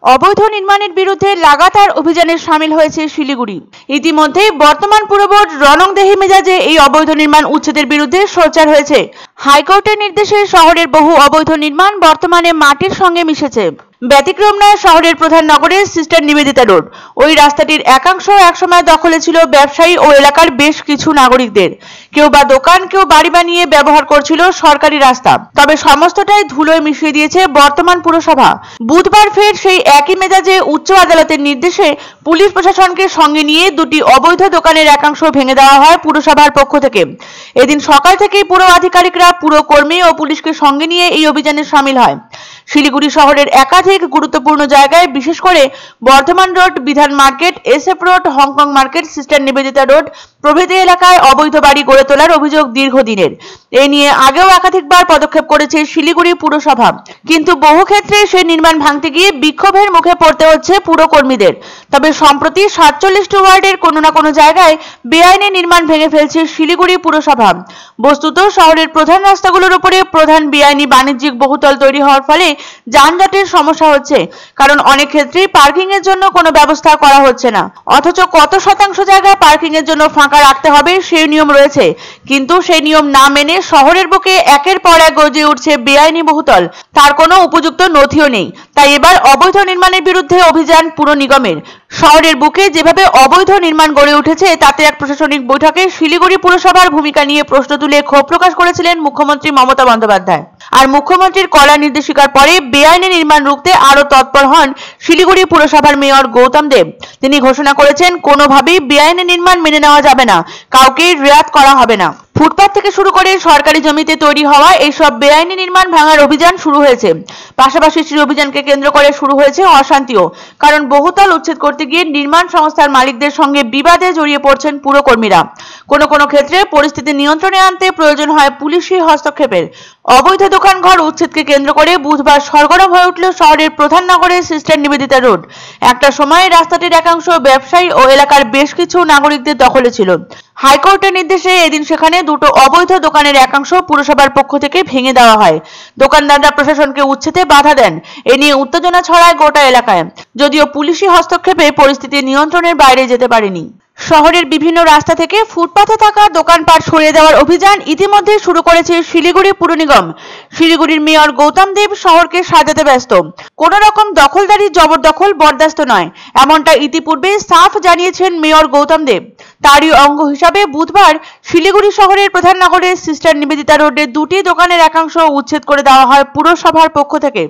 অবৈধ নির্মাণের বিরুদ্ধে লাগাতার অভিযানে সামিল হয়েছে শিলিগুড়ি। ইতিমধ্যে বর্তমান পুর বোর্ড রণংদেহী মেজাজে এই অবৈধ নির্মাণ উচ্ছেদের বিরুদ্ধে সোচ্চার হয়েছে। হাইকোর্টের নির্দেশে শহরের বহু অবৈধ নির্মাণ বর্তমানে মাটির সঙ্গে মিশেছে। ব্যতিক্রম নয় শহরের প্রধান নগরের সিস্টার নিবেদিতা রোড। ওই রাস্তাটির একাংশ একসময় দখলে ছিল ব্যবসায়ী ও এলাকার বেশ কিছু নাগরিকদের। কেউ বা দোকান, কেউ বাড়ি বানিয়ে ব্যবহার করছিল সরকারি রাস্তা। তবে সমস্তটাই ধুলোয় মিশিয়ে দিয়েছে বর্তমান পুরসভা। বুধবার ফের সেই একই মেজাজে উচ্চ আদালতের নির্দেশে পুলিশ প্রশাসনকে সঙ্গে নিয়ে দুটি অবৈধ দোকানের একাংশ ভেঙে দেওয়া হয় পুরসভার পক্ষ থেকে। এদিন সকাল থেকেই পুর আধিকারিকরা, পুরকর্মী ও পুলিশকে সঙ্গে নিয়ে এই অভিযানে সামিল হয়। শিলিগুড়ি শহরের একাধিক গুরুত্বপূর্ণ জায়গায়, বিশেষ করে বর্ধমান রোড, বিধান market, SF road, Hong Kong market, sister Nivedita road প্রভৃতি এলাকায় অবৈধ বাড়ি গড়ে তোলার অভিযোগ দীর্ঘদিনের। এ নিয়ে আগেও একাধিকবার পদক্ষেপ করেছে শিলিগুড়ি পুরসভা, কিন্তু বহু ক্ষেত্রে সেই নির্মাণ ভাঙতে গিয়ে বিক্ষোভের মুখে পড়তে হচ্ছে পুরকর্মীদের। তবে সম্প্রতি 47টি ওয়ার্ডের কোনো না কোনো জায়গায় বেআইনি নির্মাণ ভেঙে ফেলছে শিলিগুড়ি পুরসভা। বস্তুত শহরের প্রধান রাস্তাগুলোর উপরে প্রধান বেআইনি বাণিজ্যিক বহুতল তৈরি হওয়ার ফলে যানজটের সমস্যা হচ্ছে, কারণ অনেক ক্ষেত্রেই পার্কিং এর জন্য কোনো ব্যবস্থা করা হচ্ছে না। অথচ কত শতাংশ জায়গা পার্কিং এর জন্য ফাঁকা রাখতে হবে সেই নিয়ম রয়েছে, কিন্তু সেই নিয়ম না মেনে শহরের বুকে একের পর এক গর্জে উঠছে বেআইনি বহুতল। তার কোনো উপযুক্ত নথিও নেই। তাই এবার অবৈধ নির্মাণের বিরুদ্ধে অভিযান পুর নিগমের। শহরের বুকে যেভাবে অবৈধ নির্মাণ গড়ে উঠেছে, তাতে এক প্রশাসনিক বৈঠকে শিলিগুড়ি পুরসভার ভূমিকা নিয়ে প্রশ্ন তুলে ক্ষোভ প্রকাশ করেছিলেন মুখ্যমন্ত্রী মমতা বন্দ্যোপাধ্যায়। আর মুখ্যমন্ত্রীর কড়া নির্দেশিকার পরে বেআইনি নির্মাণ রুখতে আরো তৎপর হন শিলিগুড়ি পুরসভার মেয়র গৌতম দেব। তিনি ঘোষণা করেছেন, কোনোভাবেই বেআইনি নির্মাণ মেনে নেওয়া যাবে না, কাউকে রেয়াত করা হবে না। ফুটপাত থেকে শুরু করে সরকারি জমিতে তৈরি হওয়া এইসব বেআইনি নির্মাণ ভাঙার অভিযান শুরু হয়েছে। পাশাপাশি সেই অভিযানকে কেন্দ্র করে শুরু হয়েছে অশান্তিও, কারণ বহুতল উচ্ছেদ করতে গিয়ে নির্মাণ সংস্থার মালিকদের সঙ্গে বিবাদে জড়িয়ে পড়ছেন পুরকর্মীরা। কোনো কোনো ক্ষেত্রে পরিস্থিতি নিয়ন্ত্রণে আনতে প্রয়োজন হয় পুলিশি হস্তক্ষেপের। অবৈধ দোকানঘর উচ্ছেদকে কেন্দ্র করে বুধবার সরগরম হয়ে উঠল শহরের প্রধান নগরের সিস্টার নিবেদিতা রোড। একটা সময় রাস্তাটির একাংশ ব্যবসায়ী ও এলাকার বেশ কিছু নাগরিকদের দখলে ছিল। হাইকোর্টের নির্দেশে এদিন সেখানে দুটো অবৈধ দোকানের একাংশ পুরসভার পক্ষ থেকে ভেঙে দেওয়া হয়। দোকানদাররা প্রশাসনকে উচ্ছেদে বাধা দেন। এ নিয়ে উত্তেজনা ছড়ায় গোটা এলাকায়, যদিও পুলিশি হস্তক্ষেপে পরিস্থিতি নিয়ন্ত্রণের বাইরে যেতে পারেনি। শহরের বিভিন্ন রাস্তা থেকে ফুটপাতে থাকা দোকানপাট সরিয়ে দেওয়ার অভিযান ইতিমধ্যে শুরু করেছে শিলিগুড়ি পুর নিগম। শিলিগুড়ির মেয়র গৌতম দেব শহরকে সাজাতে ব্যস্ত। কোন রকম দখলদারি, জবরদখল বরদাস্ত নয়, এমনটা ইতিপূর্বে সাফ জানিয়েছেন মেয়র গৌতম দেব। তারই অঙ্গ হিসাবে বুধবার শিলিগুড়ি শহরের প্রধান নগরের সিস্টার নিবেদিতা রোডে দুটি দোকানের একাংশ উচ্ছেদ করে দেওয়া হয় পুরসভার পক্ষ থেকে।